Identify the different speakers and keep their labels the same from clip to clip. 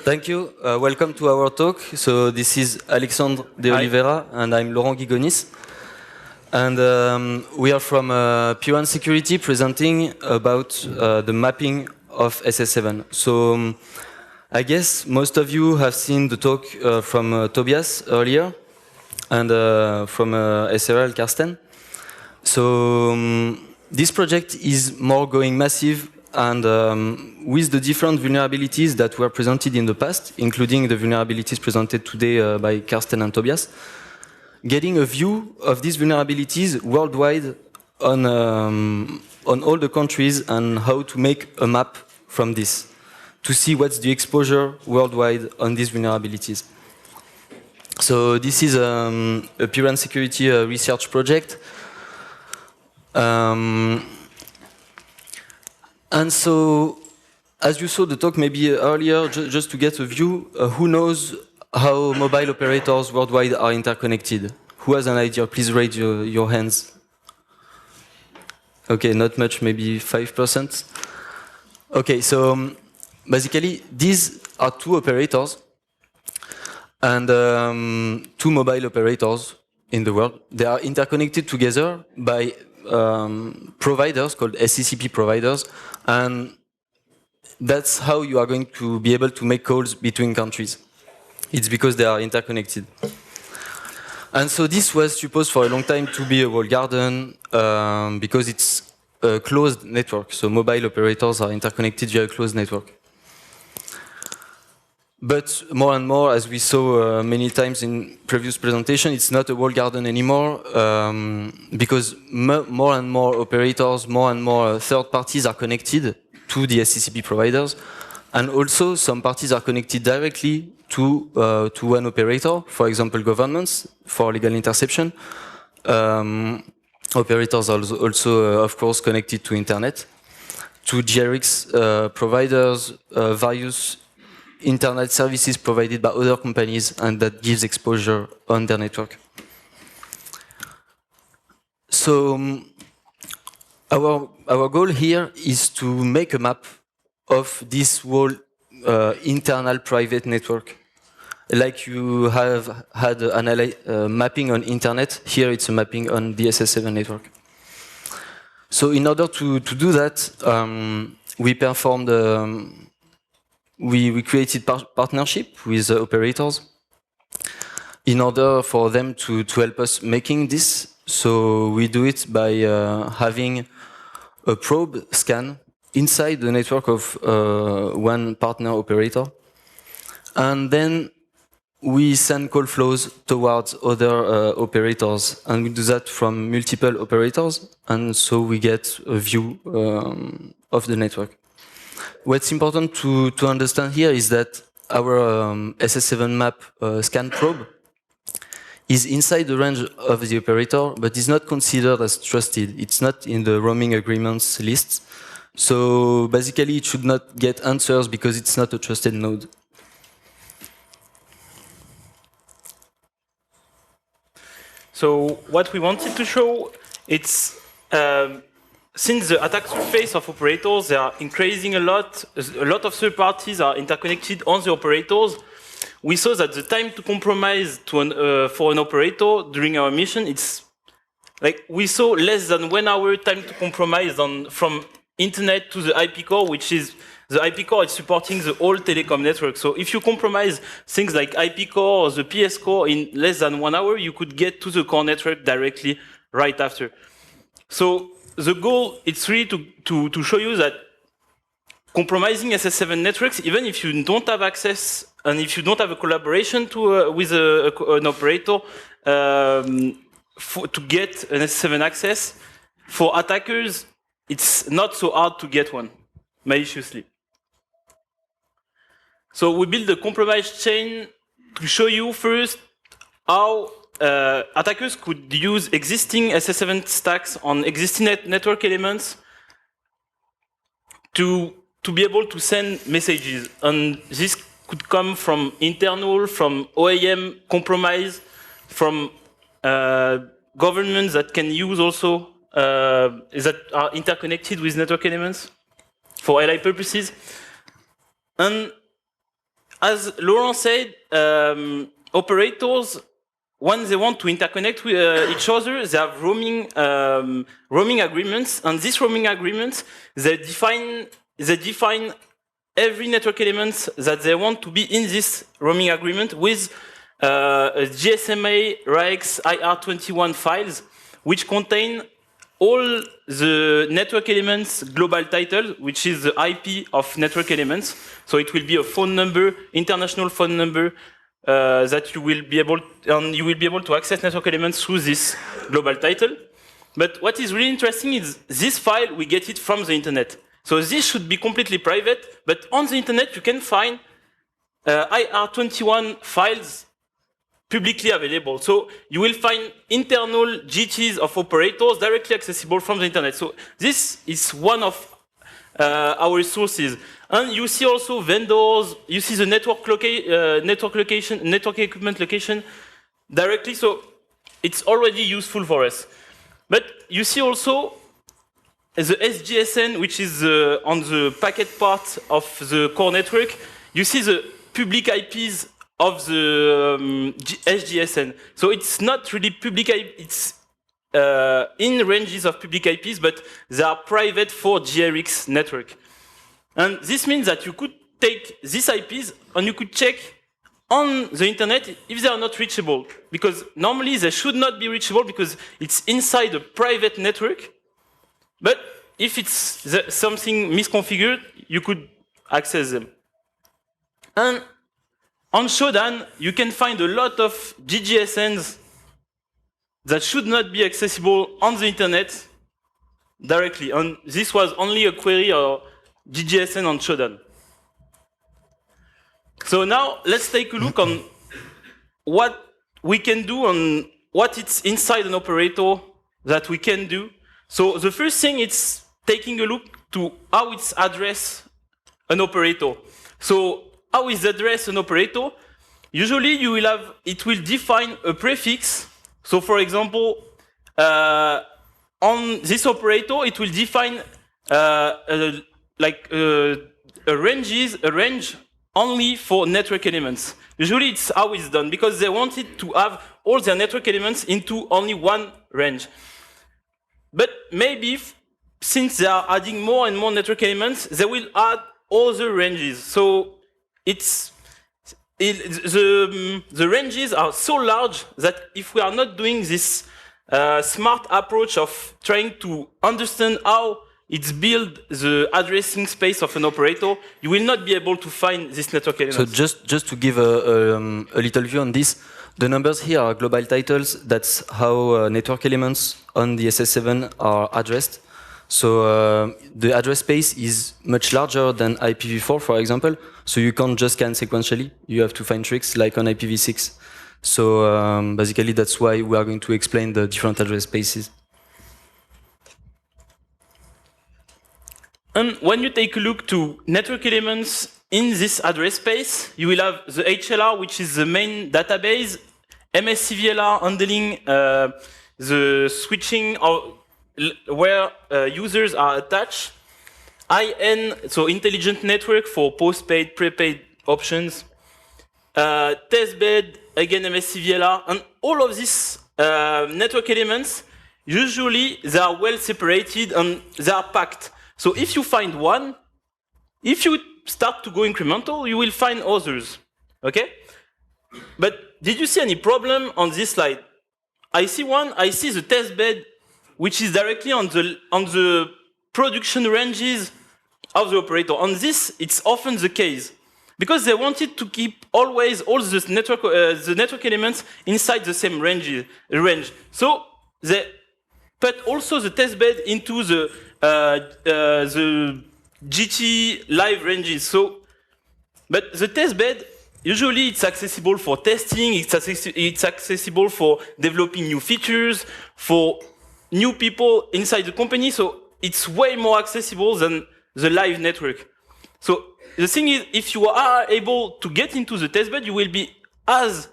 Speaker 1: Thank you. Welcome to our talk. So this is Alexandre de Oliveira, and I'm Laurent Guigonis. And we are from P1 Security presenting about the mapping of SS7. So I guess most of you have seen the talk from Tobias earlier and from SRL Karsten. So this project is more going massive, and with the different vulnerabilities that were presented in the past, including the vulnerabilities presented today by Karsten and Tobias, getting a view of these vulnerabilities worldwide on all the countries and how to make a map from this to see what's the exposure worldwide on these vulnerabilities. So this is a P1 Security research project. And so, as you saw the talk maybe earlier, just to get a view, who knows how mobile operators worldwide are interconnected? Who has an idea? Please raise your hands. Okay, not much, maybe 5%. Okay, so basically these are two operators and two mobile operators in the world. They are interconnected together by providers called SCCP providers, and that's how you are going to be able to make calls between countries. It's because they are interconnected. And so this was supposed for a long time to be a walled garden because it's a closed network. So mobile operators are interconnected via a closed network. But more and more, as we saw many times in previous presentation, it's not a walled garden anymore because more and more operators, more and more third parties are connected to the SCCP providers, and also some parties are connected directly to one operator, for example, governments for legal interception. Operators are also, of course, connected to internet, to GRX providers, various internet services provided by other companies, and that gives exposure on their network. So our goal here is to make a map of this whole internal private network. Like you have had a mapping on internet, here it's a mapping on the SS7 network. So in order to do that, we performed we created partnership with operators in order for them to help us making this. So we do it by having a probe scan inside the network of one partner operator. And then we send call flows towards other operators. And we do that from multiple operators. And so we get a view of the network. What's important to understand here is that our SS7map scan probe is inside the range of the operator, but is not considered as trusted. It's not in the roaming agreements list. So basically, it should not get answers because it's not a trusted node.
Speaker 2: So what we wanted to show, it's since the attack surface of operators, they are increasing a lot of third parties are interconnected on the operators. We saw that the time to compromise for an operator during our mission, it's like we saw less than 1 hour time to compromise from internet to the IP core, which is the IP core is supporting the whole telecom network. So if you compromise things like IP core or the PS core in less than 1 hour, you could get to the core network directly right after. So the goal is really to show you that compromising SS7 networks, even if you don't have access and if you don't have a collaboration with an operator to get an SS7 access, for attackers, it's not so hard to get one, maliciously. So we build a compromise chain to show you first how attackers could use existing SS7 stacks on existing network elements to be able to send messages. And this could come from internal, from OAM compromise, from governments that can use also, that are interconnected with network elements for LI purposes. And as Laurent said, operators, when they want to interconnect with each other, they have roaming agreements, and these roaming agreements they define every network element that they want to be in this roaming agreement with GSMA RAX IR21 files, which contain all the network elements global title, which is the IP of network elements. So it will be a phone number, international phone number, that you will be able to access network elements through this global title. But what is really interesting is this file, we get it from the internet. So this should be completely private, but on the internet you can find IR21 files publicly available. So you will find internal GTs of operators directly accessible from the internet. So this is one of our sources. And you see also vendors, you see the network equipment location directly. So it's already useful for us. But you see also the SGSN, which is on the packet part of the core network. You see the public IPs of the SGSN. So it's not really public IP, it's in ranges of public IPs, but they are private for GRX network. And this means that you could take these IPs and you could check on the internet if they are not reachable, because normally they should not be reachable because it's inside a private network. But if it's something misconfigured, you could access them. And on Shodan, you can find a lot of GGSNs that should not be accessible on the internet directly. And this was only a query or GGSN on Shodan. So now let's take a look on what we can do and what it's inside an operator that we can do. So the first thing is taking a look to how it's address an operator. So how is address an operator? Usually you will have, it will define a prefix. So for example, on this operator, it will define a range only for network elements. Usually it's how it's done because they wanted to have all their network elements into only one range. But maybe since they are adding more and more network elements, they will add other ranges. So the ranges are so large that if we are not doing this smart approach of trying to understand how it's built the addressing space of an operator, you will not be able to find this network elements.
Speaker 1: So just to give a little view on this, the numbers here are global titles. That's how network elements on the SS7 are addressed. So the address space is much larger than IPv4, for example. So you can't just scan sequentially. You have to find tricks like on IPv6. So basically, that's why we are going to explain the different address spaces.
Speaker 2: And when you take a look to network elements in this address space, you will have the HLR, which is the main database, MSCVLR handling the switching where users are attached, IN, so intelligent network for postpaid, prepaid options, testbed, again MSCVLR, and all of these network elements, usually they are well separated and they are packed. So if you find one, if you start to go incremental, you will find others, okay? But did you see any problem on this slide? I see one, I see the test bed, which is directly on the production ranges of the operator. On this, it's often the case, because they wanted to keep always all the network elements inside the same range. So they put also the test bed into the GT live ranges. So, but the test bed, usually it's accessible for testing, it's accessible for developing new features, for new people inside the company, so it's way more accessible than the live network. So the thing is, if you are able to get into the testbed, you will be, as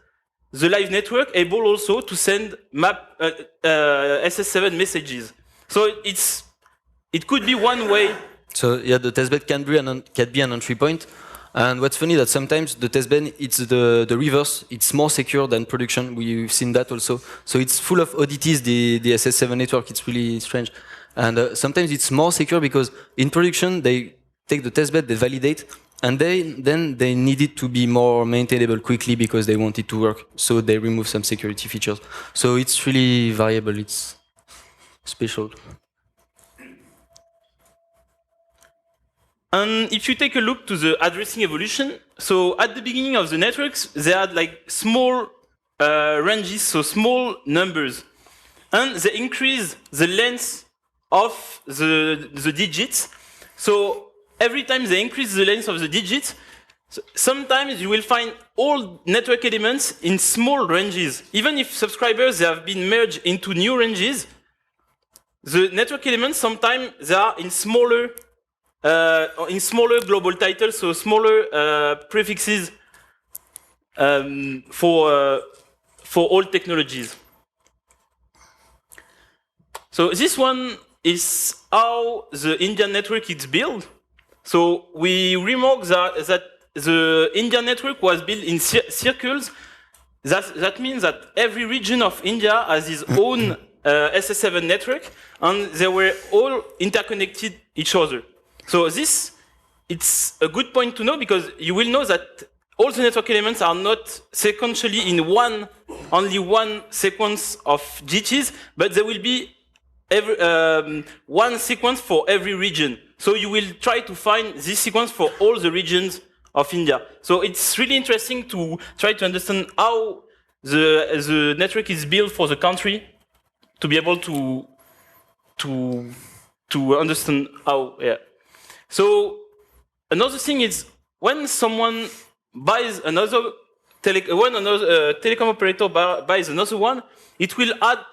Speaker 2: the live network, able also to send SS7 messages. So it could be one way.
Speaker 1: So yeah, the testbed can be an entry point. And what's funny that sometimes the testbed, it's the reverse. It's more secure than production. We've seen that also. So it's full of oddities, the SS7 network. It's really strange. And sometimes it's more secure because in production, they take the testbed, they validate, and then they need it to be more maintainable quickly because they want it to work. So they remove some security features. So it's really variable. It's special.
Speaker 2: And if you take a look to the addressing evolution, so at the beginning of the networks, they had like small ranges, so small numbers. And they increase the length of the digits. So every time they increase the length of the digits, sometimes you will find all network elements in small ranges. Even if subscribers they have been merged into new ranges, the network elements sometimes they are in smaller global titles, so smaller prefixes for all technologies. So this one is how the Indian network is built. So we remark that the Indian network was built in circles. That means that every region of India has its own SS7 network, and they were all interconnected each other. So it's a good point to know because you will know that all the network elements are not sequentially in only one sequence of GTs, but there will be one sequence for every region. So you will try to find this sequence for all the regions of India. So it's really interesting to try to understand how the network is built for the country to be able to understand how. Yeah. So another thing is when someone buys another telecom operator buys another one, it will add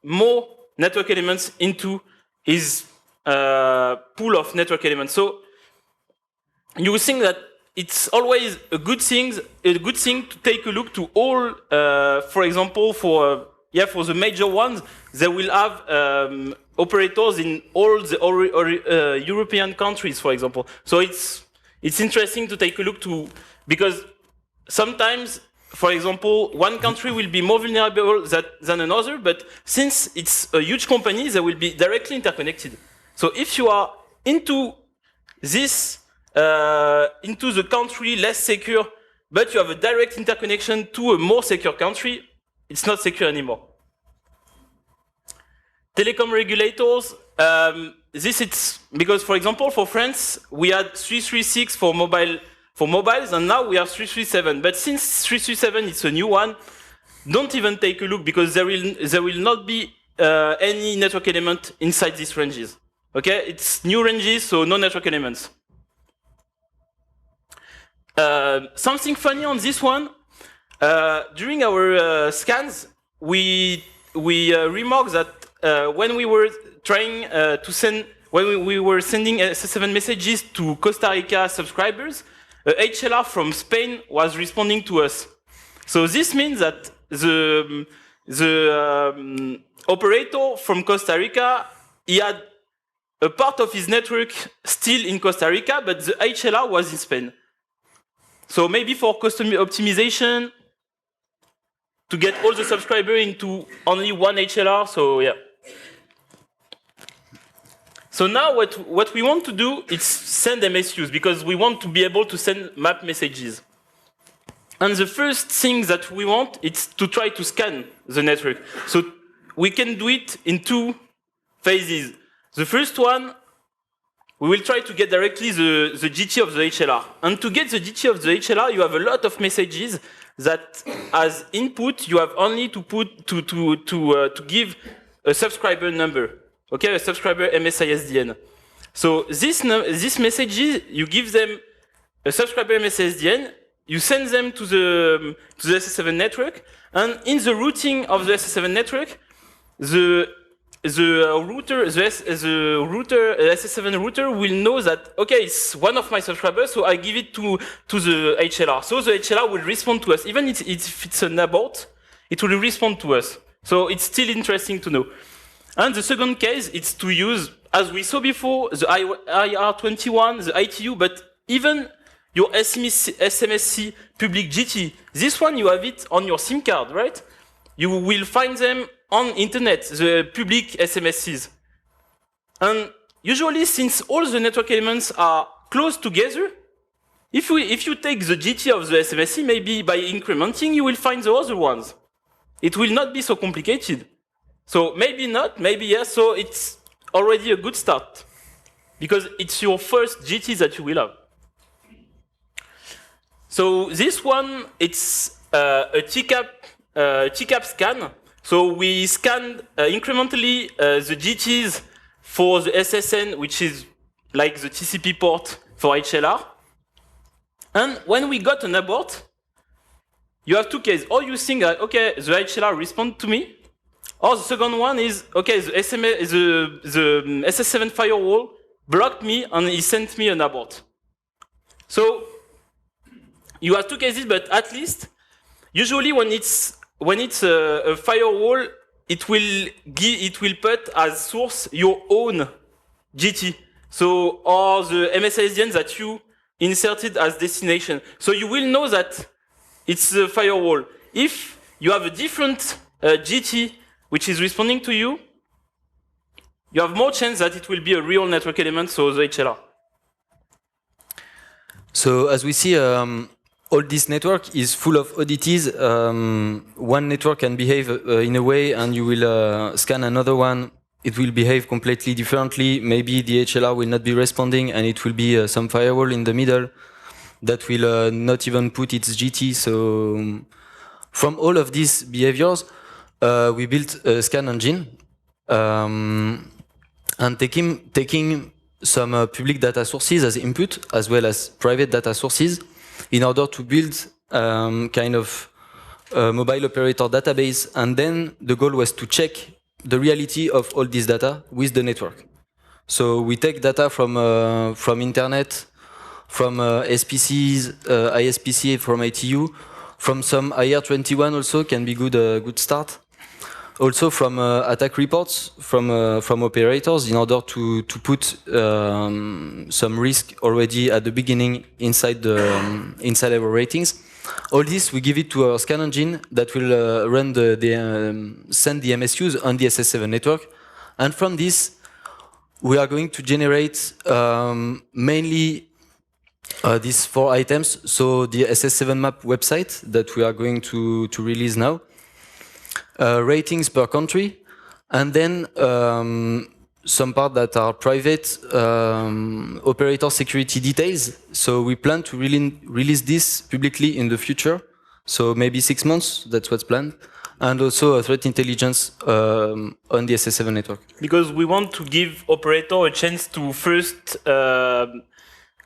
Speaker 2: more network elements into his pool of network elements. So you will think that it's always a good thing to take a look to all. For example, for the major ones, they will have operators in all the European countries, for example. So it's interesting to take a look to because sometimes. For example, one country will be more vulnerable than another, but since it's a huge company, they will be directly interconnected. So if you are into this, into the country less secure, but you have a direct interconnection to a more secure country, it's not secure anymore. Telecom regulators, it's because, for example, for France, we had 336 for mobiles, and now we have 337. But since 337 is a new one, don't even take a look because there will not be any network element inside these ranges. Okay, it's new ranges, so no network elements. Something funny on this one. During our scans, we remarked that when we were trying when we were sending SS7 messages to Costa Rica subscribers, HLR from Spain was responding to us. So this means that the operator from Costa Rica, he had a part of his network still in Costa Rica, but the HLR was in Spain. So maybe for custom optimization, to get all the subscribers into only one HLR, so yeah. So now what we want to do is send MSUs because we want to be able to send map messages. And the first thing that we want is to try to scan the network. So we can do it in two phases. The first one, we will try to get directly the GT of the HLR. And to get the GT of the HLR, you have a lot of messages that as input, you have only to put to give a subscriber number. Okay, a subscriber MSISDN. So these messages, you give them a subscriber MSISDN, you send them to the SS7 network, and in the routing of the SS7 network, the SS7 router will know that okay, it's one of my subscribers, so I give it to the HLR. So the HLR will respond to us, even if it's an abort, it will respond to us. So it's still interesting to know. And the second case is to use, as we saw before, the IR21, the ITU, but even your SMSC public GT. This one, you have it on your SIM card, right? You will find them on internet, the public SMSCs. And usually, since all the network elements are close together, if you take the GT of the SMSC, maybe by incrementing, you will find the other ones. It will not be so complicated. So maybe not, maybe yes, so it's already a good start. Because it's your first GT that you will have. So this one, it's a TCAP scan. So we scanned incrementally the GTs for the SSN, which is like the TCP port for HLR. And when we got an abort, you have two cases. Or you think that, okay, the HLR responded to me. Or the second one is, okay, the SS7 firewall blocked me and he sent me an abort. So you have two cases, but at least, usually when it's a firewall, it will put as source your own GT. So, or the MSISDN that you inserted as destination. So you will know that it's a firewall. If you have a different GT which is responding to you, you have more chance that it will be a real network element, so the HLR.
Speaker 1: So as we see, all this network is full of oddities. One network can behave in a way, and you will scan another one. It will behave completely differently. Maybe the HLR will not be responding, and it will be some firewall in the middle that will not even put its GT. So from all of these behaviors, we built a scan engine, and taking some public data sources as input, as well as private data sources, in order to build kind of mobile operator database. And then the goal was to check the reality of all this data with the network. So we take data from internet, from SPCs, ISPC, from ATU, from some IR21 also can be good start. Also from attack reports from operators in order to put some risk already at the beginning inside our ratings. All this we give it to our scan engine that will run send the MSUs on the SS7 network, and from this we are going to generate mainly these 4 items. So the SS7map website that we are going to release now. Ratings per country, and then some part that are private operator security details. So we plan to release this publicly in the future. So maybe 6 months, that's what's planned. And also a threat intelligence on the SS7 network. Because
Speaker 2: we want to give operator a chance to first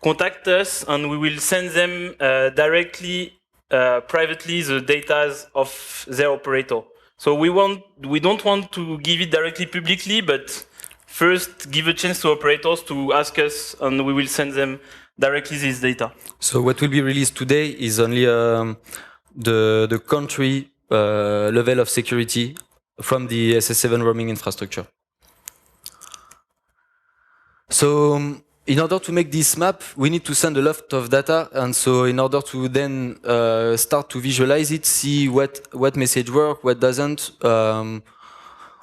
Speaker 2: contact us, and we will send them directly, privately, the data of their operator. So we don't want to give it directly publicly, but first give a chance to operators to ask us, and we will send them directly this data. So what will be released today is only the country level of security from the SS7 roaming infrastructure. So in order to make this map, we need to send a lot of data, and so in order to then start to visualize it, see what message work, what doesn't,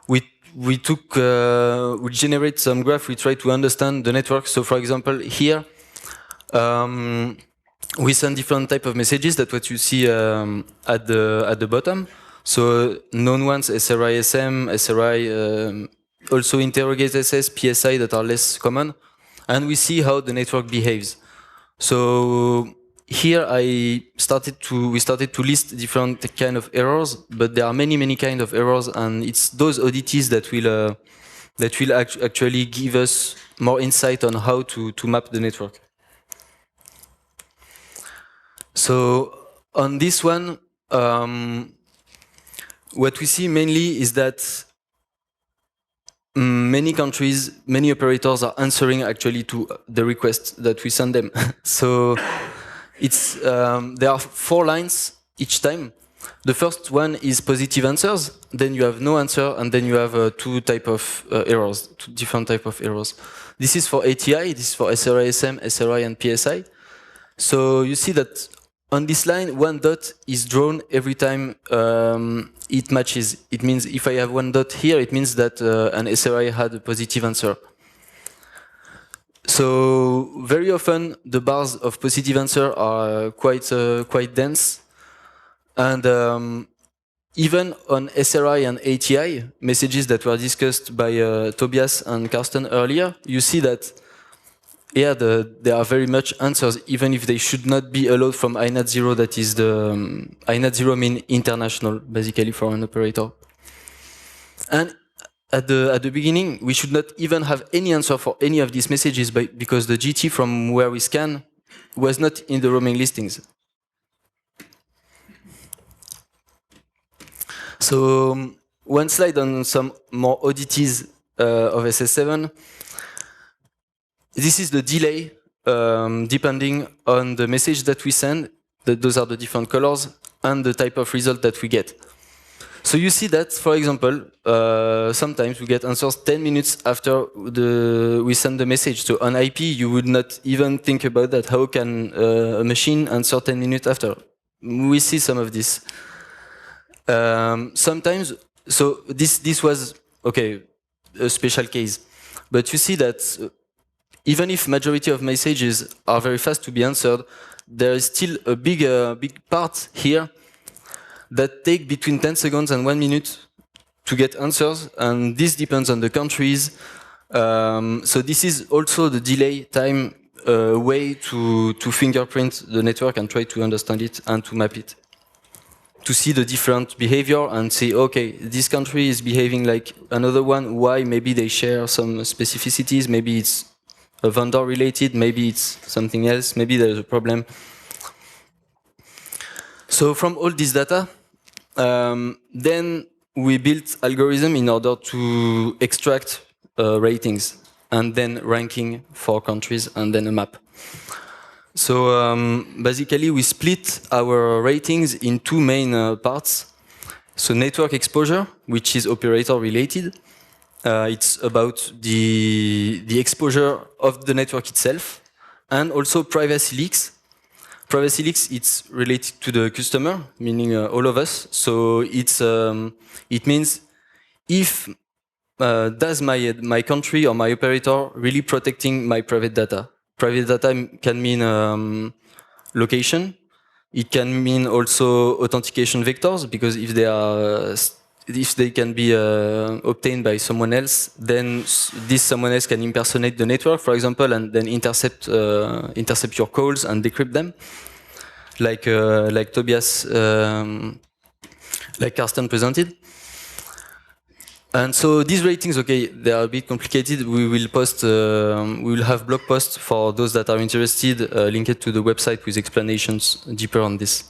Speaker 2: we generate some graph. We try to understand the network. So for example, here we send different type of messages. That's what you see at the bottom. So known ones, SRI SM, SRI, also interrogate SS, PSI that are less common. And we see how the network behaves. So here we started to list different kind of errors, but there are many kind of errors, and it's those oddities that will actually give us more insight on how to map the network. So on this one, what we see mainly is that many countries, many operators are answering actually to the requests that we send them. So it's there are 4 lines each time. The first one is positive answers, then you have no answer, and then you have 2 type of errors, 2 different type of errors. This is for ATI, this is for SRI SM, SRI and PSI.
Speaker 1: So you see that on this line, one dot is drawn every time it matches. It means if I have one dot here, it means that an SRI had a positive answer. So very often the bars of positive answer are quite dense, and even on SRI and ATI messages that were discussed by Tobias and Karsten earlier, you see that there are very much answers, even if they should not be allowed from INAT 0. That is the INAT 0 mean international, basically, for an operator. And at the beginning, we should not even have any answer for any of these messages because the GT from where we scan was not in the roaming listings. So one slide on some more oddities of SS7. This is the delay depending on the message that we send. Those are the different colors and the type of result that we get. So you see that, for example, sometimes we get answers 10 minutes after we send the message. So on IP, you would not even think about that. How can a machine answer 10 minutes after? We see some of this. Sometimes, so this was, okay, a special case. But you see that even if majority of messages are very fast to be answered, there is still a big part here that take between 10 seconds and 1 minute to get answers, and this depends on the countries. So this is also the delay time way to fingerprint the network and try to understand it and to map it. To see the different behavior and say, okay, this country is behaving like another one. Why? Maybe they share some specificities. Maybe it's a vendor related. Maybe it's something else. Maybe there's a problem. So from all this data, then we built algorithm in order to extract ratings and then ranking for countries and then a map. So basically we split our ratings in two main parts. So network exposure, which is operator related. It's about the exposure of the network itself, and also privacy leaks. Privacy leaks, it's related to the customer, meaning all of us. So it means if does my country or my operator really protecting my private data? Private data can mean location. It can mean also authentication vectors, because if they can be obtained by someone else, then this someone else can impersonate the network, for example, and then intercept your calls and decrypt them, like Tobias, like Karsten presented. And so these ratings, okay, they are a bit complicated. We will post, we will have blog posts for those that are interested, linked to the website with explanations deeper on this.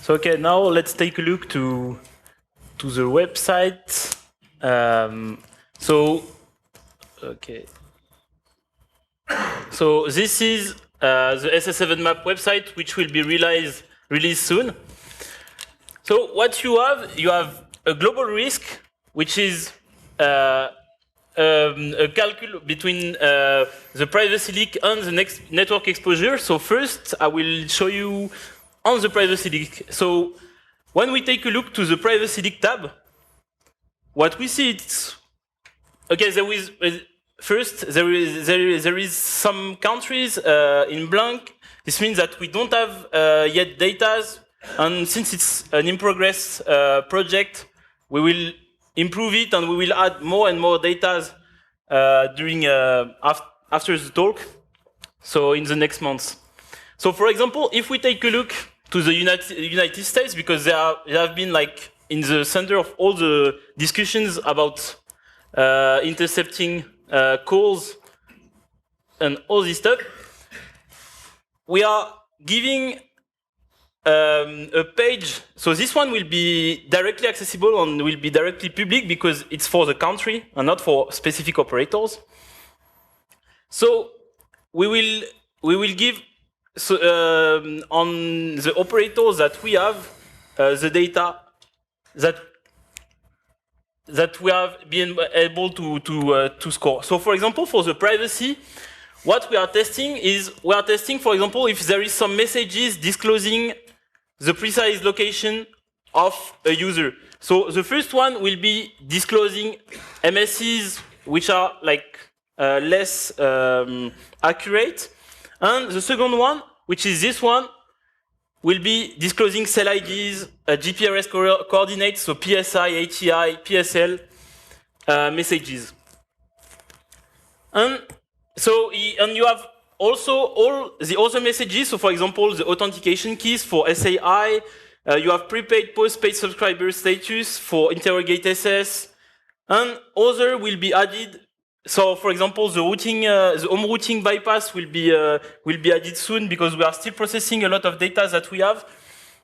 Speaker 2: So okay, now let's take a look to the website. So this is the SS7map website, which will be released soon. So what you have a global risk, which is a calculation between the privacy leak and the next network exposure. So first, I will show you on the privacy leak. So when we take a look to the privacy leak tab, what we see is, okay, there is some countries in blank. This means that we don't have yet data, and since it's an in progress project, we will improve it and we will add more and more data during after the talk. So in the next months. So for example, if we take a look to the United States, because they have been like in the center of all the discussions about intercepting calls and all this stuff, we are giving a page. So this one will be directly accessible and will be directly public because it's for the country and not for specific operators. So we will give on the operators that we have the data that we have been able to score. So for example, for the privacy, what we are testing is, for example, if there is some messages disclosing the precise location of a user. So the first one will be disclosing MSEs which are like less accurate. And the second one, which is this one, will be disclosing cell IDs, GPRS coordinates, so PSI, ATI, PSL messages. And so, you have also all the other messages. So, for example, the authentication keys for SAI. You have prepaid, postpaid subscriber status for interrogate SS, and other will be added. So, for example, the routing, the home routing bypass will be added soon because we are still processing a lot of data that we have.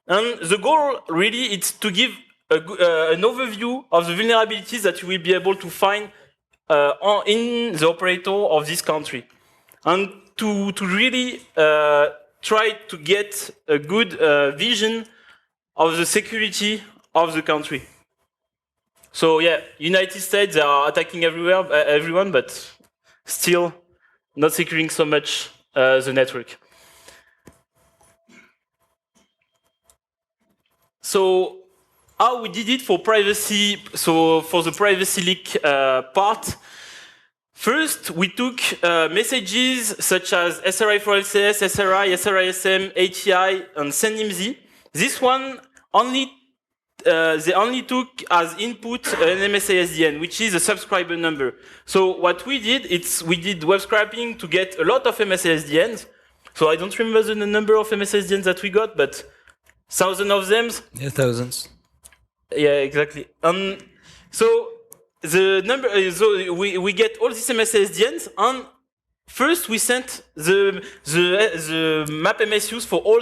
Speaker 2: And the goal really is to give an overview of the vulnerabilities that you will be able to find in the operator of this country, and to really try to get a good vision of the security of the country. So yeah, United States, they are attacking everyone, but still not securing so much the network. So how we did it for privacy? So for the privacy leak part, first we took messages such as SRI for LCS, SRI, SRISM, ATI, and SendIMZ. This one they only took as input an MSI SDN, which is a subscriber number. So what we did, we did web scraping to get a lot of MSI SDNs. So I don't remember the number of MSI SDNs that we got, but thousands of them.
Speaker 1: Yeah, thousands.
Speaker 2: Yeah, exactly. So the number, so we get all these MSI SDNs, and first we sent the map MSUs for all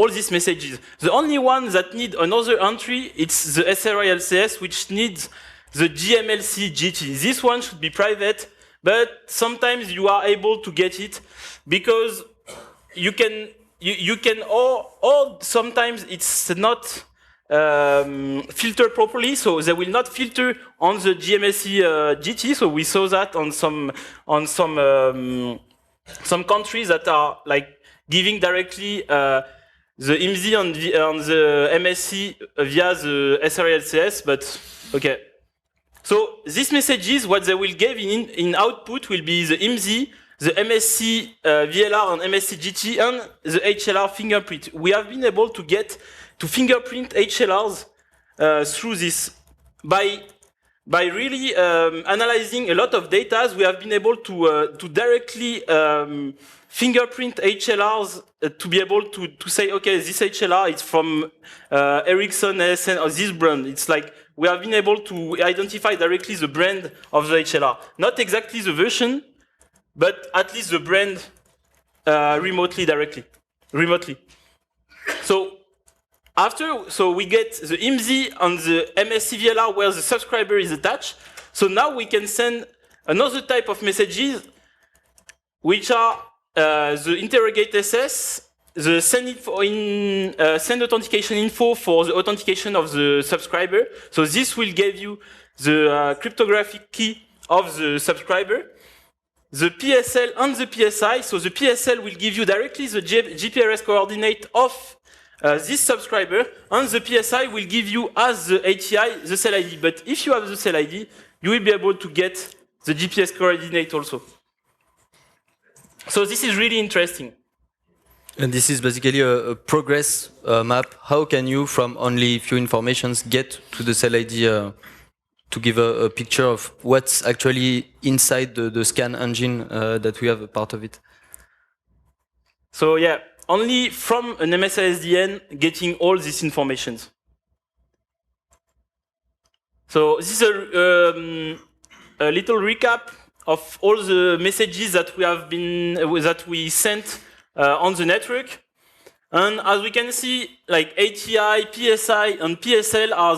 Speaker 2: these messages. The only one that need another entry, it's the SRI LCS, which needs the GMLC GT. This one should be private, but sometimes you are able to get it because you can or sometimes it's not filtered properly, so they will not filter on the GMLC GT. So we saw that on some countries that are like giving directly the IMZ on the MSC via the SRI LCS, but okay. So these messages, what they will give in output will be the IMZ, the MSC VLR and MSC GT, and the HLR fingerprint. We have been able to get to fingerprint HLRs through this. By really analyzing a lot of data, we have been able to directly fingerprint HLRs to be able to say, okay, this HLR is from Ericsson, ASN, or this brand. It's like we have been able to identify directly the brand of the HLR. Not exactly the version, but at least the brand remotely. So we get the IMZ on the MSC VLR where the subscriber is attached. So now we can send another type of messages, which are the interrogate SS, the send authentication info for the authentication of the subscriber. So this will give you the cryptographic key of the subscriber. The PSL and the PSI. So the PSL will give you directly the GPRS coordinate of this subscriber, and the PSI will give you as the ATI the cell ID. But if you have the cell ID, you will be able to get the GPS coordinate also. So this is really interesting.
Speaker 1: And this is basically a progress map. How can you, from only few informations, get to the cell ID to give a picture of what's actually inside the scan engine that we have a part of it?
Speaker 2: So yeah, only from an MSI SDN getting all these informations. So this is a little recap of all the messages that we sent on the network. And as we can see, like ATI, PSI, and PSL are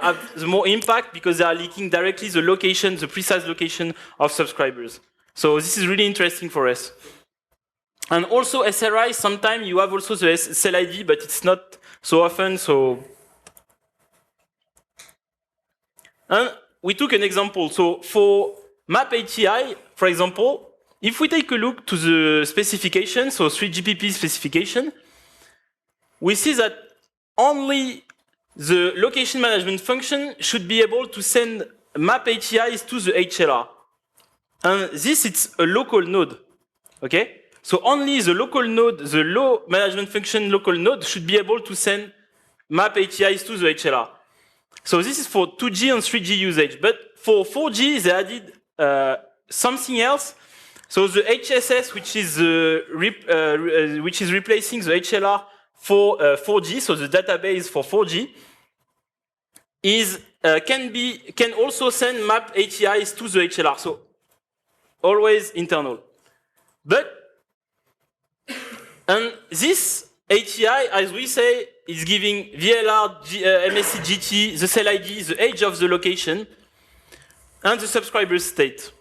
Speaker 2: have the more impact because they are leaking directly the precise location of subscribers. So this is really interesting for us. And also SRI, sometimes you have also the cell ID, but it's not so often. And we took an example. So for map ATI, for example, if we take a look to the specification, so 3GPP specification, we see that only the location management function should be able to send map ATIs to the HLR. And this is a local node, okay? So only the local node, the low management function local node should be able to send map ATIs to the HLR. So this is for 2G and 3G usage, but for 4G they added something else. So the HSS, which is replacing the HLR for 4G, so the database for 4G, can also send map ATIs to the HLR. So always internal. And this ATI, as we say, is giving VLR, MSC GT, the cell ID, the age of the location, and the subscriber's state.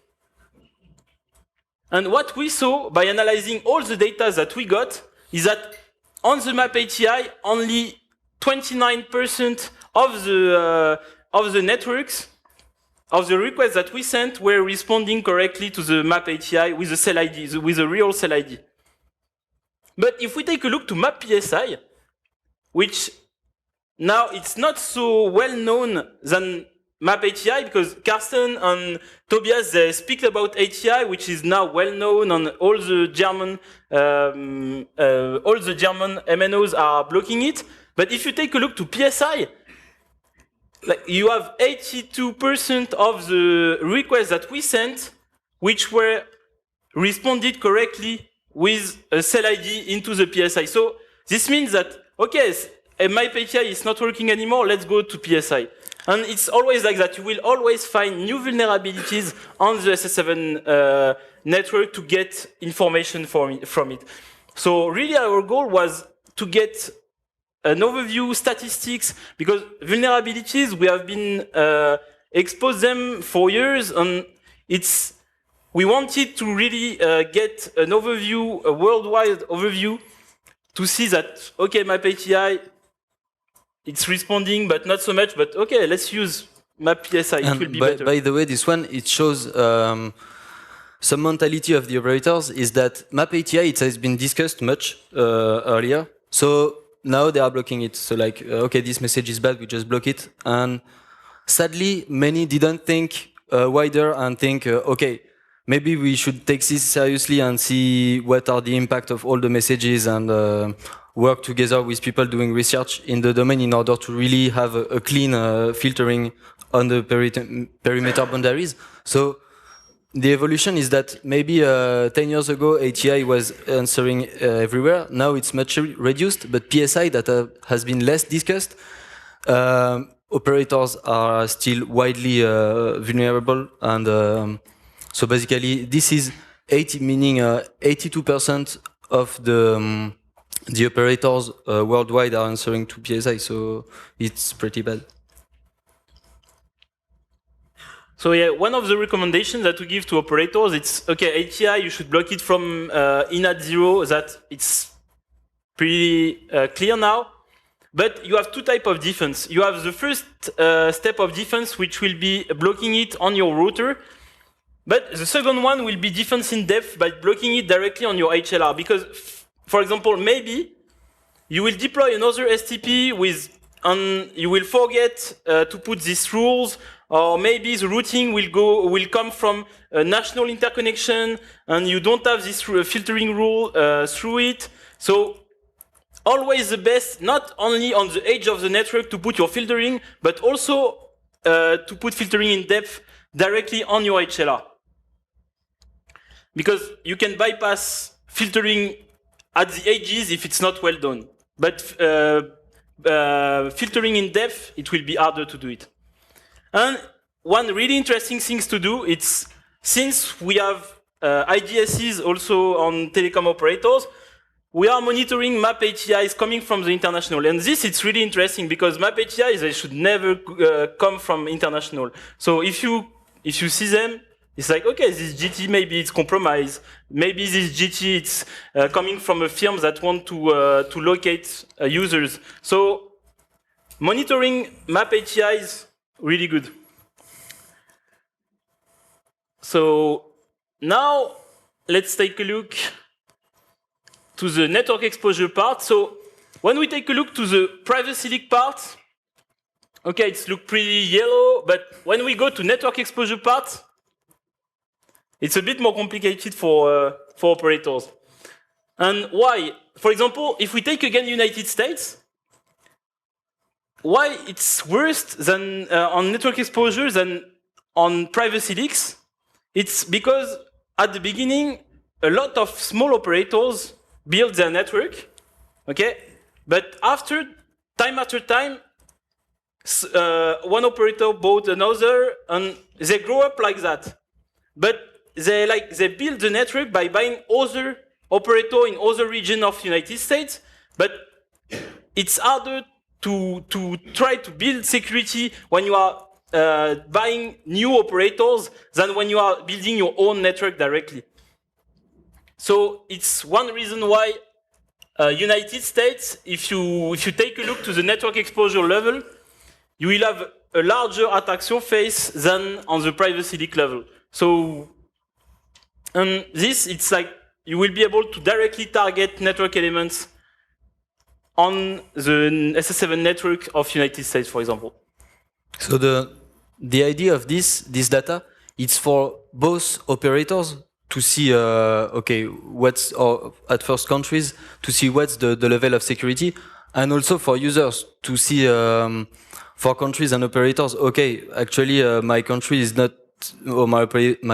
Speaker 2: And what we saw by analyzing all the data that we got is that on the map ATI, only 29% of the networks, of the requests that we sent, were responding correctly to the map ATI with the cell ID, with a real cell ID. But if we take a look to map PSI, which now it's not so well known than map ATI, because Carsten and Tobias, they speak about ATI, which is now well known, and all the German MNOs are blocking it. But if you take a look to PSI, like you have 82% of the requests that we sent, which were responded correctly with a cell ID into the PSI. So this means that, okay, my API is not working anymore, let's go to PSI. And it's always like that. You will always find new vulnerabilities on the SS7 network to get information from it. So really our goal was to get an overview, statistics, because vulnerabilities, we have been exposed them for years, and we wanted to really get an overview, a worldwide overview, to see that, okay, map ATI, it's responding, but not so much, but okay, let's use map PSI, it will be better.
Speaker 1: By the way, this one, it shows some mentality of the operators is that map ATI, it has been discussed much earlier, so now they are blocking it. So like, okay, this message is bad, we just block it. And sadly, many didn't think wider and think, okay, maybe we should take this seriously and see what are the impact of all the messages and work together with people doing research in the domain in order to really have a clean filtering on the perimeter boundaries. So the evolution is that maybe 10 years ago, ATI was answering everywhere. Now it's much reduced, but PSI that has been less discussed. Operators are still widely vulnerable, and so basically this is 82% of the operators worldwide are answering to PSI, so it's pretty bad.
Speaker 2: So yeah, one of the recommendations that we give to operators, it's, okay, ATI, you should block it from in at 0, that it's pretty clear now. But you have two types of defense. You have the first step of defense, which will be blocking it on your router. But the second one will be defense in depth by blocking it directly on your HLR. Because, for example, maybe you will deploy another STP and you will forget to put these rules, or maybe the routing will come from a national interconnection and you don't have this filtering rule through it. So always the best, not only on the edge of the network to put your filtering, but also to put filtering in depth directly on your HLR. Because you can bypass filtering at the edges if it's not well done. But filtering in depth, it will be harder to do it. And one really interesting thing to do, it's since we have IDSs also on telecom operators, we are monitoring map ATIs coming from the international. And this, it's really interesting because map ATIs, they should never come from international. So if you see them, it's like, okay, this GT, maybe it's compromised. Maybe this GT, it's coming from a firm that want to locate users. So monitoring map ATIs, really good. So now let's take a look to the network exposure part. So when we take a look to the privacy leak part, okay, it's look pretty yellow, but when we go to network exposure part, it's a bit more complicated for operators. And why? For example, if we take again United States, why it's worse than on network exposure than on privacy leaks? It's because at the beginning, a lot of small operators build their network, okay? But after time, one operator bought another, and they grow up like that. But they build the network by buying other operator in other region of United States. But it's harder to try to build security when you are buying new operators than when you are building your own network directly. So it's one reason why United States, if you take a look to the network exposure level, you will have a larger attack surface than on the privacy leak level. So, and this, it's like you will be able to directly target network elements on the SS7 network of United States, for example.
Speaker 1: So the idea of this data, it's for both operators to see, okay, what's at first countries to see what's the level of security, and also for users to see for countries and operators. Okay, actually, my country is not, or my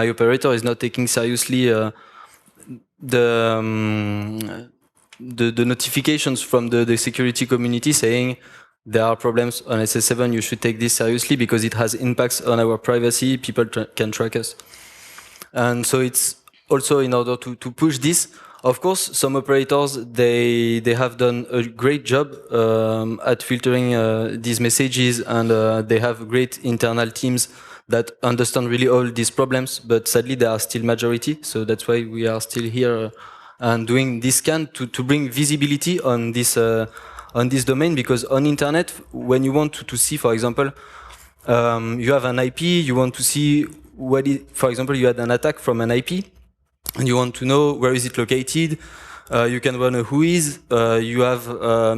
Speaker 1: operator is not taking seriously the notifications from the security community saying there are problems on SS7, you should take this seriously because it has impacts on our privacy, people can track us. And so it's also in order to push this. Of course, some operators, they have done a great job at filtering these messages, and they have great internal teams that understand really all these problems, but sadly they are still majority, so that's why we are still here and doing this scan to bring visibility on this domain, because on internet, when you want to see, for example, you have an IP, you want to see for example, you had an attack from an IP, and you want to know where is it located. You can run a whois. You have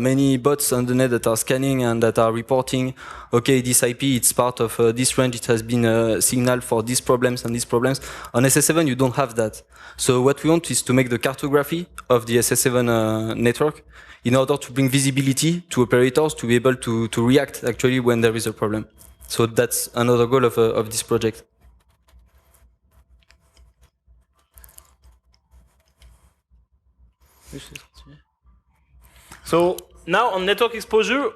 Speaker 1: many bots on the net that are scanning and that are reporting, okay, this IP, it's part of this range, it has been signaled for these problems and these problems. On SS7, you don't have that. So what we want is to make the cartography of the SS7 network in order to bring visibility to operators to be able to react actually when there is a problem. So that's another goal of this project.
Speaker 2: So now on network exposure,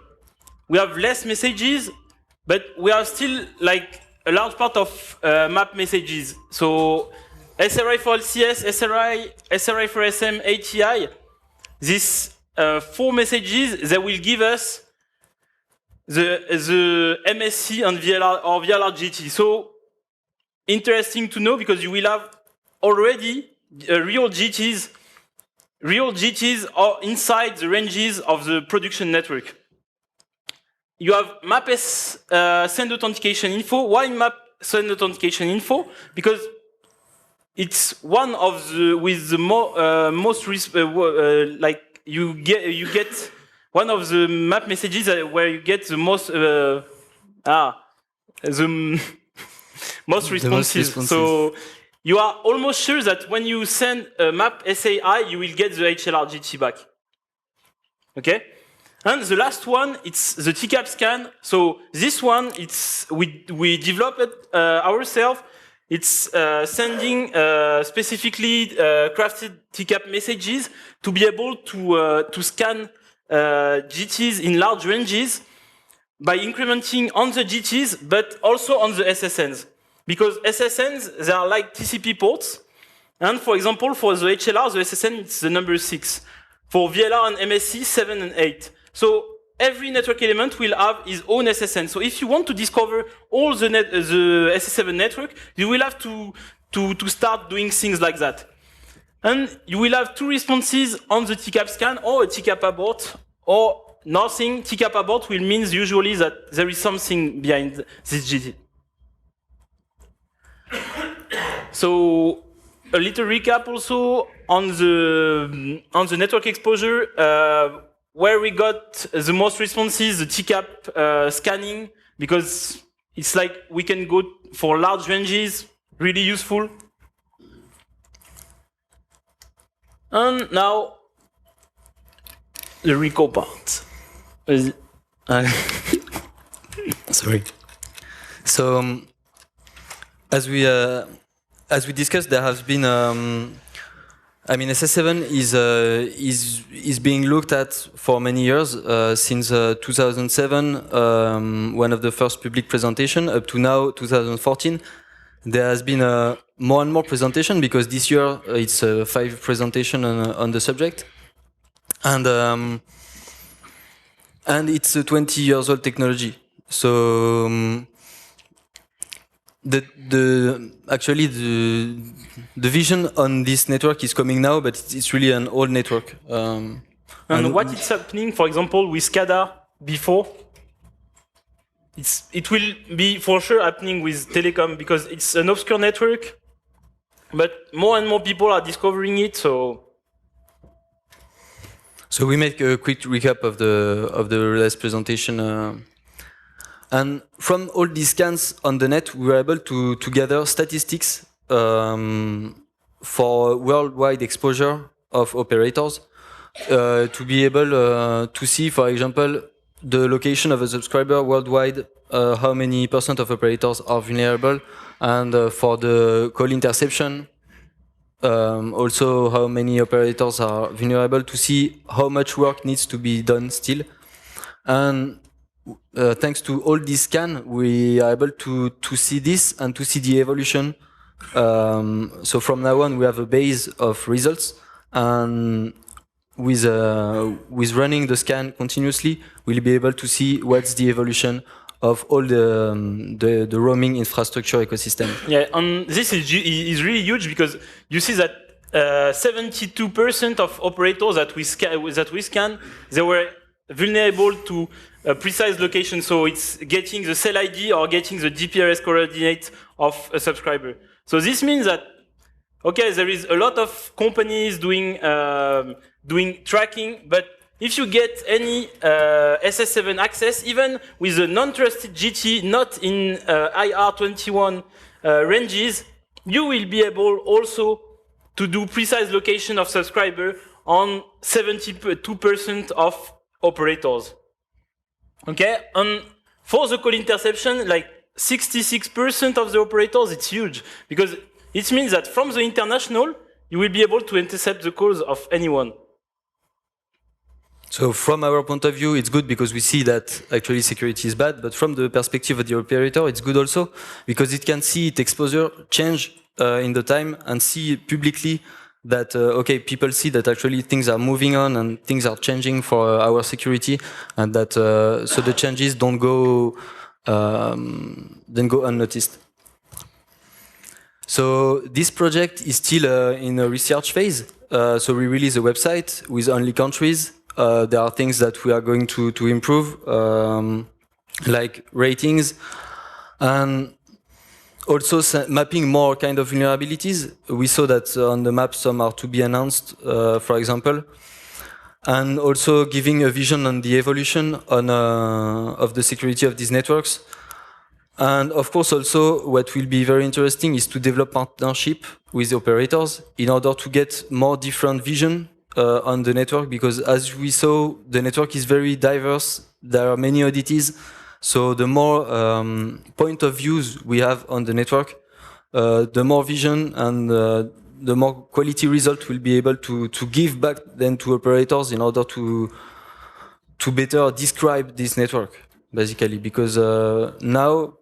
Speaker 2: we have less messages, but we are still like a large part of map messages. So SRI for LCS, SRI for SM, ATI, these 4 messages, they will give us the MSC and VLR or VLR GT. So interesting to know, because you will have already real GTs are inside the ranges of the production network. You have map send authentication info. Why map send authentication info? Because it's one of the with the most like you get one of the map messages where you get the most most responses. So you are almost sure that when you send a map SAI, you will get the HLR GT back. Okay? And the last one, it's the TCAP scan. So this one, it's we developed it ourselves. It's sending specifically crafted TCAP messages to be able to scan GTs in large ranges by incrementing on the GTs, but also on the SSNs. Because SSNs, they are like TCP ports. And for example, for the HLR, the SSN, it's the number 6. For VLR and MSC, 7 and 8. So every network element will have its own SSN. So if you want to discover all the SS7 network, you will have to start doing things like that. And you will have 2 responses on the TCAP scan, or a TCAP abort, or nothing. TCAP abort will mean usually that there is something behind this GT. So a little recap also on the network exposure, where we got the most responses, the TCAP scanning, because it's like we can go for large ranges, really useful. And now the RICO part.
Speaker 1: Sorry. So as we discussed, there has been. I mean, SS7 is being looked at for many years, since 2007, one of the first public presentation, up to now, 2014. There has been more and more presentation, because this year it's 5 presentation on the subject, and it's a 20 years old technology. So actually the vision on this network is coming now, but it's really an old network.
Speaker 2: And what is happening, for example, with SCADA before? It will be for sure happening with telecom, because it's an obscure network, but more and more people are discovering it. So
Speaker 1: we make a quick recap of the last presentation, and from all these scans on the net, we were able to gather statistics for worldwide exposure of operators, to be able to see, for example, the location of a subscriber worldwide, how many % of operators are vulnerable, and for the call interception, also how many operators are vulnerable, to see how much work needs to be done still. And thanks to all this scan, we are able to see this and to see the evolution. So from now on, we have a base of results, and with running the scan continuously, we'll be able to see what's the evolution of all the roaming infrastructure ecosystem.
Speaker 2: Yeah, and this is really huge, because you see that 72% of operators that we scan, they were vulnerable to a precise location. So it's getting the cell ID or getting the GPRS coordinate of a subscriber. So this means that, okay, there is a lot of companies doing tracking, but if you get any SS7 access, even with a non-trusted GT, not in IR21 ranges, you will be able also to do precise location of subscriber on 72% of operators. Okay, and for the call interception, like 66% of the operators, it's huge, because it means that from the international, you will be able to intercept the calls of anyone.
Speaker 1: So from our point of view, it's good, because we see that actually security is bad, but from the perspective of the operator, it's good also, because it can see its exposure change in the time, and see publicly that, okay, people see that actually things are moving on and things are changing for our security, and that so the changes don't go unnoticed. So this project is still in a research phase. So we release a website with only countries. There are things that we are going to improve, like ratings, and also mapping more kind of vulnerabilities. We saw that on the map some are to be announced, for example, and also giving a vision on the evolution of the security of these networks. And of course, also what will be very interesting is to develop partnership with the operators in order to get more different vision on the network, because as we saw, the network is very diverse. There are many oddities. So the more point of views we have on the network, the more vision and the more quality result we'll be able to give back then to operators in order to better describe this network, basically, because now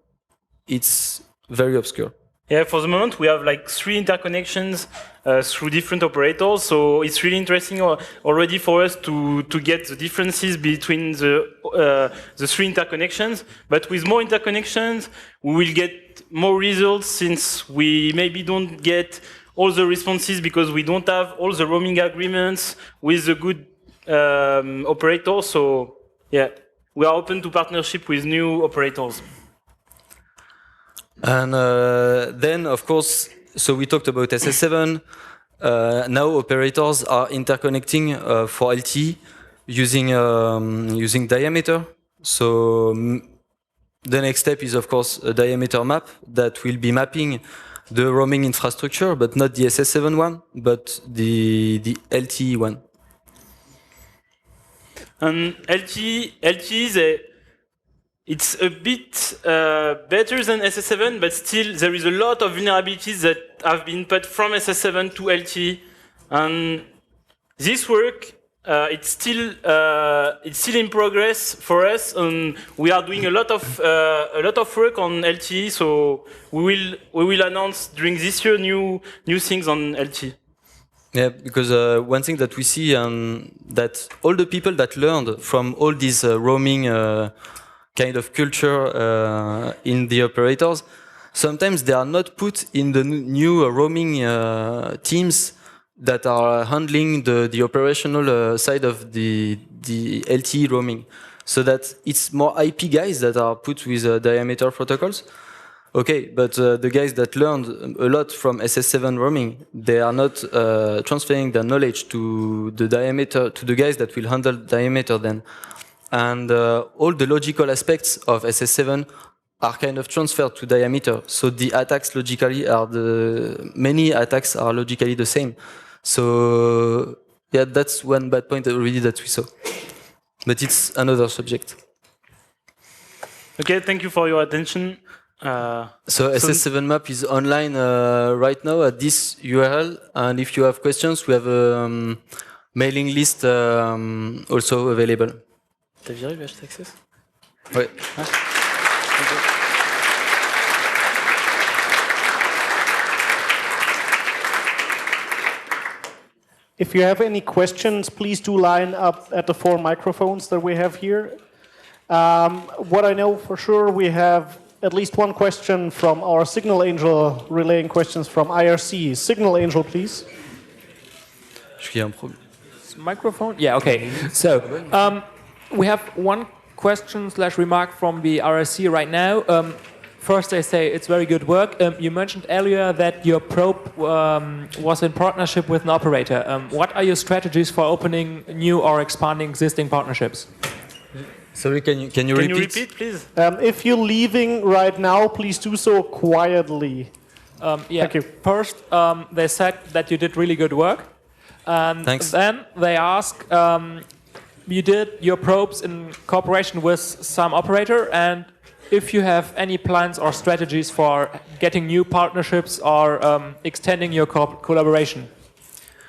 Speaker 1: it's very obscure.
Speaker 2: Yeah, for the moment we have like 3 interconnections through different operators, so it's really interesting already for us to get the differences between the 3 interconnections. But with more interconnections, we will get more results, since we maybe don't get all the responses because we don't have all the roaming agreements with the good operators. So yeah, we are open to partnership with new operators.
Speaker 1: And then, of course, so we talked about SS7. Now operators are interconnecting for LTE using diameter. So the next step is, of course, a diameter map that will be mapping the roaming infrastructure, but not the SS7 one, but the LTE one.
Speaker 2: And LTE it's a bit better than SS7, but still there is a lot of vulnerabilities that have been put from SS7 to LTE. And this work, it's still in progress for us, and we are doing a lot of work on LTE. So we will announce during this year new things on LTE.
Speaker 1: Yeah, because one thing that we see that all the people that learned from all these roaming kind of culture in the operators, sometimes they are not put in the new roaming teams that are handling the operational side of the LTE roaming. So that it's more IP guys that are put with diameter protocols. Okay, but the guys that learned a lot from SS7 roaming, they are not transferring their knowledge to the diameter, to the guys that will handle diameter then. And all the logical aspects of SS7 are kind of transferred to diameter. So the attacks logically many attacks are logically the same. So yeah, that's one bad point already that we saw. But it's another subject.
Speaker 2: Okay, thank you for your attention.
Speaker 1: So SS7map is online right now at this URL, and if you have questions, we have a mailing list also available.
Speaker 2: T'as viré le HTXS?
Speaker 1: Ouais.
Speaker 3: If you have any questions, please do line up at the 4 microphones that we have here. What I know for sure, we have at least one question from our Signal Angel relaying questions from IRC. Signal Angel, please.
Speaker 4: Microphone? Yeah, okay. So, we have one question/remark from the RSC right now. First, they say it's very good work. You mentioned earlier that your probe was in partnership with an operator. What are your strategies for opening new or expanding existing partnerships?
Speaker 1: Sorry, can you repeat,
Speaker 2: please?
Speaker 3: If you're leaving right now, please do so quietly.
Speaker 4: Yeah.
Speaker 3: Thank you.
Speaker 4: First, they said that you did really good work. And
Speaker 1: Thanks.
Speaker 4: then they ask, you did your probes in cooperation with some operator, and if you have any plans or strategies for getting new partnerships or extending your collaboration.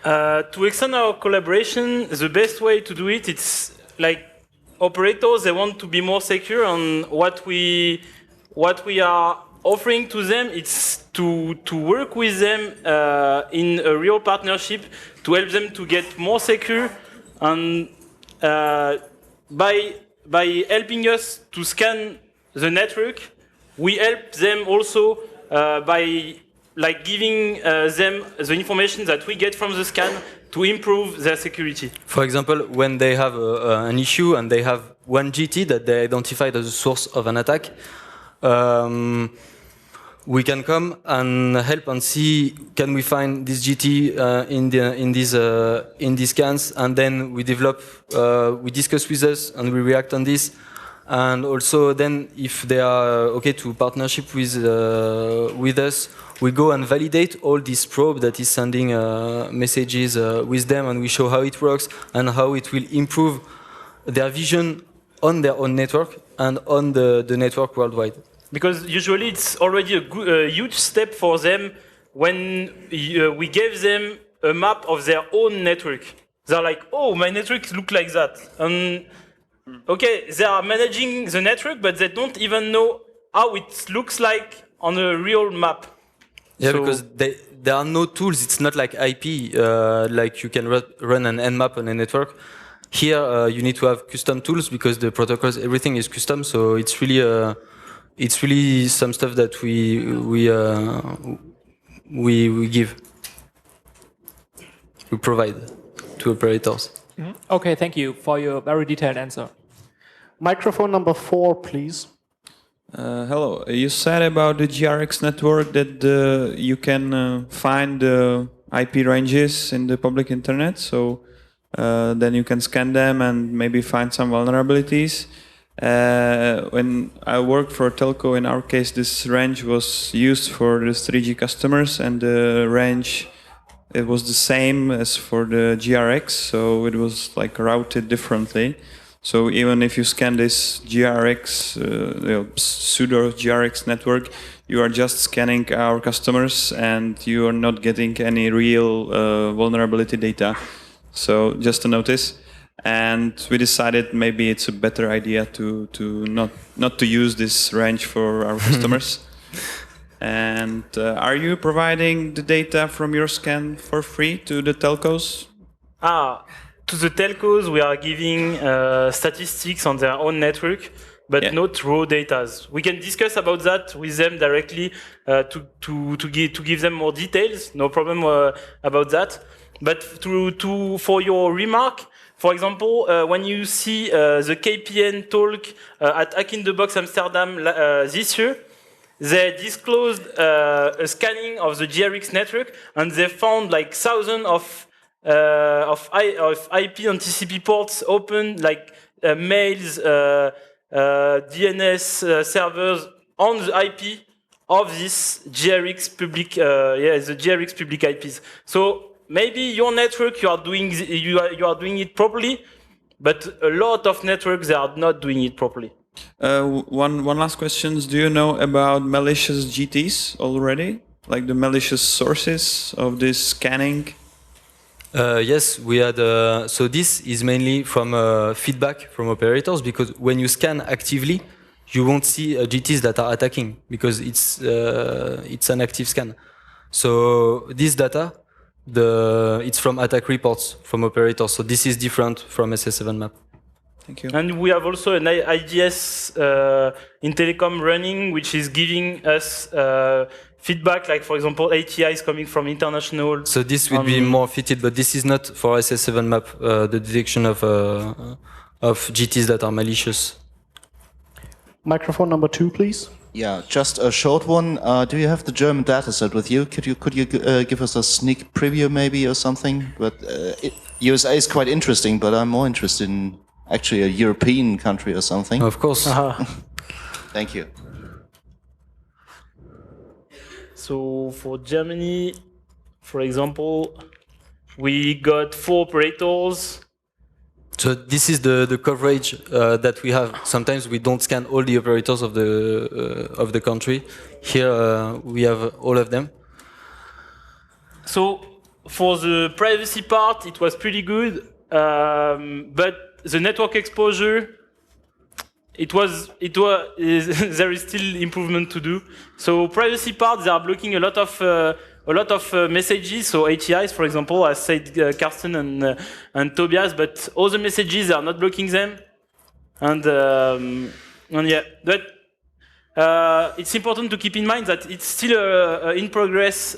Speaker 2: To extend our collaboration, the best way to do it, it's like operators, they want to be more secure, and what we are offering to them, it's to work with them in a real partnership to help them to get more secure, and by helping us to scan the network, we help them also by giving them the information that we get from the scan to improve their security.
Speaker 1: For example, when they have an issue and they have one GT that they identified as a source of an attack, we can come and help and see, can we find this GT in these scans, and then we develop, we discuss with us and we react on this. And also then if they are okay to partnership with us, we go and validate all this probe that is sending messages with them, and we show how it works and how it will improve their vision on their own network and on the network worldwide.
Speaker 2: Because usually it's already a huge step for them when we gave them a map of their own network. They're like, oh, my network looks like that. And okay, they are managing the network, but they don't even know how it looks like on a real map.
Speaker 1: Yeah, so because there are no tools. It's not like IP, like you can run an nmap on a network. Here, you need to have custom tools because the protocols, everything is custom. So it's really some stuff that we give, we provide to operators.
Speaker 4: Mm-hmm. Okay, thank you for your very detailed answer.
Speaker 3: Microphone number 4, please.
Speaker 5: Hello. You said about the GRX network that you can find the IP ranges in the public internet, so then you can scan them and maybe find some vulnerabilities. When I worked for a telco, in our case, this range was used for the 3G customers, and the range, it was the same as for the GRX, so it was like routed differently. So even if you scan this GRX, pseudo GRX network, you are just scanning our customers and you are not getting any real vulnerability data. So just a notice. And we decided maybe it's a better idea to not to use this range for our customers. And are you providing the data from your scan for free to the telcos?
Speaker 2: To the telcos, we are giving statistics on their own network, but not raw data. We can discuss about that with them directly to give them more details. No problem about that. But for your remark, for example, when you see the KPN talk at Hack in the Box Amsterdam this year, they disclosed a scanning of the GRX network, and they found like thousands of IP and TCP ports open, like mails, DNS servers on the IP of this GRX public, the GRX public IPs. So maybe your network you are doing it properly, but a lot of networks they are not doing it properly.
Speaker 5: One last question: do you know about malicious GTs already, like the malicious sources of this scanning?
Speaker 1: Yes, we had. So this is mainly from feedback from operators, because when you scan actively, you won't see GTs that are attacking because it's an active scan. So this data, it's from attack reports from operators. So this is different from SS7map.
Speaker 5: Thank you.
Speaker 2: And we have also an IDS in telecom running, which is giving us feedback, like for example, ATI is coming from international.
Speaker 1: So this would be more fitted, but this is not for SS7map, the detection of GTs that are malicious.
Speaker 3: Microphone number 2, please.
Speaker 6: Yeah, just a short one. Do you have the German dataset with you? Could you give us a sneak preview maybe or something? But USA is quite interesting, but I'm more interested in actually a European country or something.
Speaker 1: Of course.
Speaker 6: Thank you.
Speaker 2: So for Germany, for example, we got 4 operators.
Speaker 1: So this is the coverage that we have. Sometimes we don't scan all the operators of the country. Here we have all of them.
Speaker 2: So for the privacy part, it was pretty good, but the network exposure, there is still improvement to do. So privacy part, they are blocking a lot of messages. So ATIs, for example, as said Carsten and Tobias, but all the messages they are not blocking them. And yeah, but it's important to keep in mind that it's still an in progress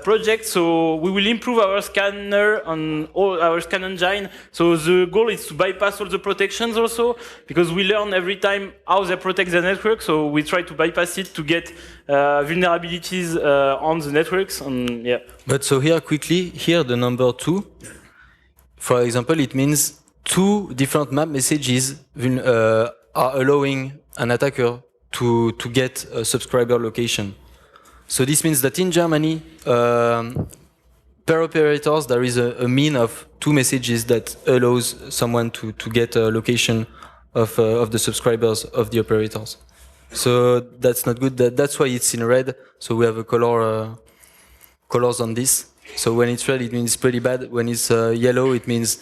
Speaker 2: project, so we will improve our scanner on all our scan engine. So the goal is to bypass all the protections also, because we learn every time how they protect the network. So we try to bypass it to get vulnerabilities on the networks. And yeah.
Speaker 1: But so here quickly, here the number 2, for example, it means 2 different map messages are allowing an attacker to get a subscriber location. So this means that in Germany, per operators, there is a mean of 2 messages that allows someone to get a location of the subscribers of the operators. So that's not good. That's why it's in red. So we have a colors on this. So when it's red, it means pretty bad. When it's yellow, it means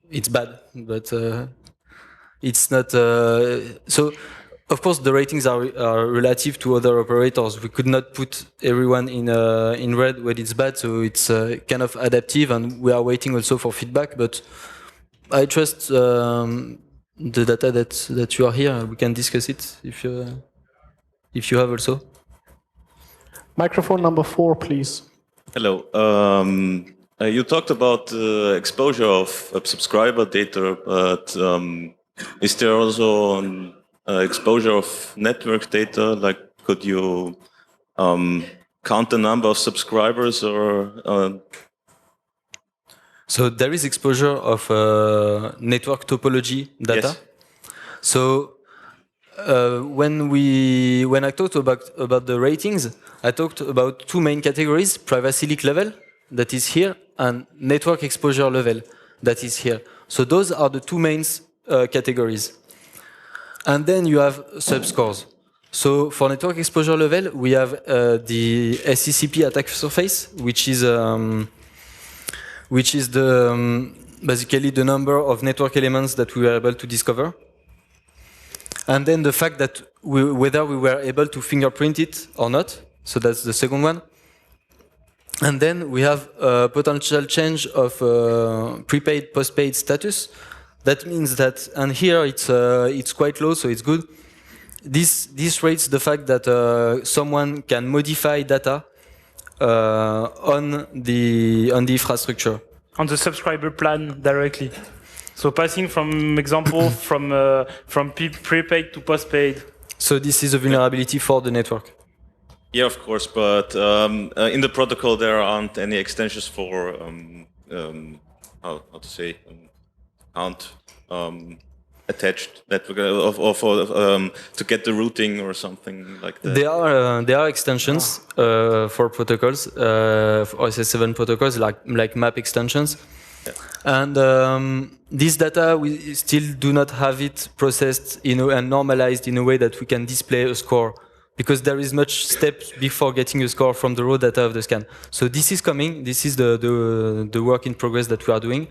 Speaker 1: it's bad. But it's not. So. Of course, the ratings are relative to other operators. We could not put everyone in red when it's bad, so it's kind of adaptive, and we are waiting also for feedback. But I trust the data that you are here. We can discuss it if you have also.
Speaker 3: Microphone number 4, please.
Speaker 7: Hello. You talked about exposure of subscriber data, but Is there also an exposure of network data? Like, could you count the number of subscribers or?
Speaker 1: So there is exposure of network topology data.
Speaker 7: Yes.
Speaker 1: So when I talked about the ratings, I talked about two main categories: privacy leak level, that is here, and network exposure level, that is here. So those are the two main categories. And then you have subscores. So for network exposure level, we have the SCCP attack surface, which is basically the number of network elements that we were able to discover. And then the fact that whether we were able to fingerprint it or not. So that's the second one. And then we have a potential change of prepaid, postpaid status. That means that, and here it's quite low, so it's good. This rates the fact that someone can modify data on the infrastructure.
Speaker 2: On the subscriber plan directly. So passing from example from prepaid to postpaid. So
Speaker 1: this is a vulnerability for the network.
Speaker 7: Yeah, of course, but in the protocol there aren't any extensions for how to say attached network or for to get the routing or something like that.
Speaker 1: There are extensions for protocols, for SS7 protocols like map extensions.
Speaker 7: Yeah.
Speaker 1: And this data, we still do not have it processed and normalized in a way that we can display a score, because there is much steps before getting a score from the raw data of the scan. So this is coming. This is the work in progress that we are doing.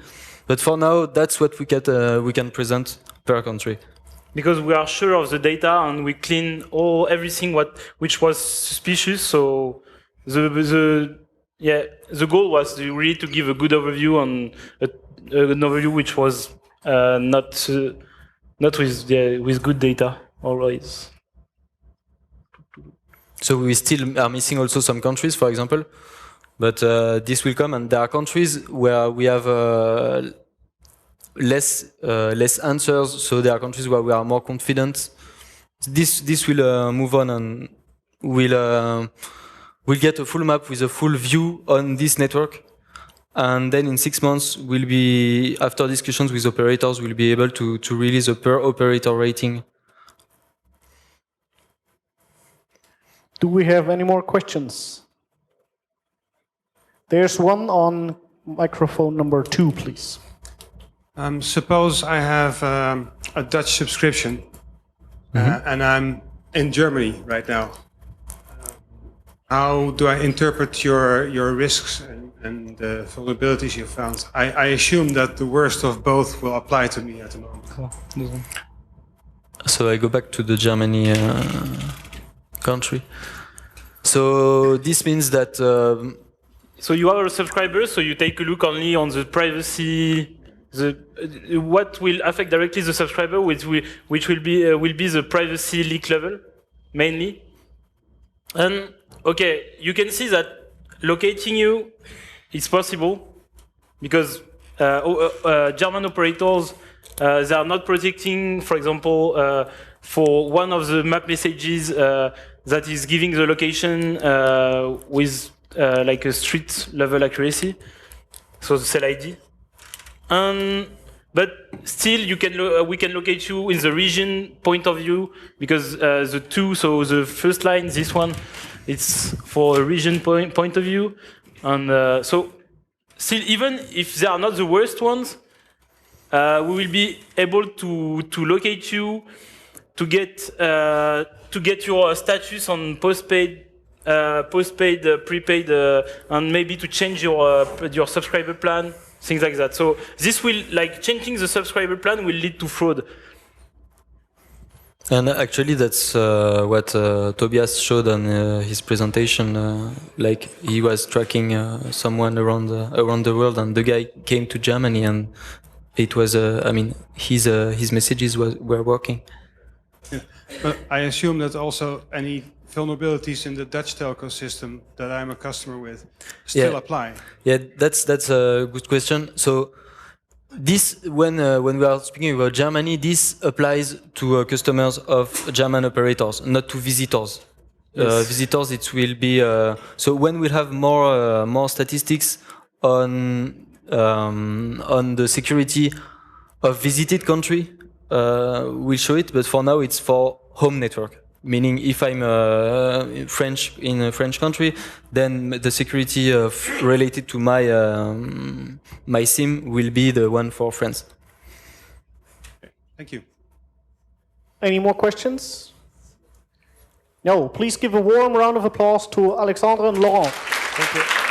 Speaker 1: But for now, that's what we can present per country.
Speaker 2: Because we are sure of the data and we clean everything which was suspicious. So the goal was really to give a good overview and an overview which was not with good data always.
Speaker 1: So we still are missing also some countries, for example, but this will come, and there are countries where we have less answers. So there are countries where we are more confident. This will move on, and we'll get a full map with a full view on this network. And then in 6 months, after discussions with operators, we'll be able to release a per operator rating.
Speaker 3: Do we have any more questions? There's one on microphone number 2, please.
Speaker 8: Suppose I have a Dutch subscription and I'm in Germany right now. How do I interpret your risks and the vulnerabilities you found? I assume that the worst of both will apply to me at the moment.
Speaker 1: So I go back to the Germany country. So this means that...
Speaker 2: so you are a subscriber, so you take a look only on the privacy... what will affect directly the subscriber, which will be the privacy leak level, mainly. And okay, you can see that locating you is possible because German operators they are not protecting, for example, for one of the map messages that is giving the location with like a street level accuracy, so the cell ID. But still, we can locate you in the region point of view because so the first line, this one, it's for a region point of view, and so still, even if they are not the worst ones, we will be able to locate you, to get your status on postpaid, prepaid, and maybe to change your subscriber plan. Things like that. So this will, changing the subscriber plan will lead to fraud.
Speaker 1: And actually, that's what Tobias showed on his presentation. He was tracking someone around the world, and the guy came to Germany, and it was, his messages were working.
Speaker 8: Yeah. But I assume that also any vulnerabilities in the Dutch telco system that I'm a customer with still apply.
Speaker 1: Yeah, that's a good question. So this, when we are speaking about Germany, this applies to customers of German operators, not to visitors.
Speaker 2: Yes.
Speaker 1: Visitors, it will be so when we'll have more statistics on the security of visited country, we'll show it. But for now, it's for home network. Meaning, if I'm French in a French country, then the security related to my my SIM will be the one for France.
Speaker 8: Okay. Thank you.
Speaker 3: Any more questions? No. Please give a warm round of applause to Alexandre and Laurent.
Speaker 4: Thank you.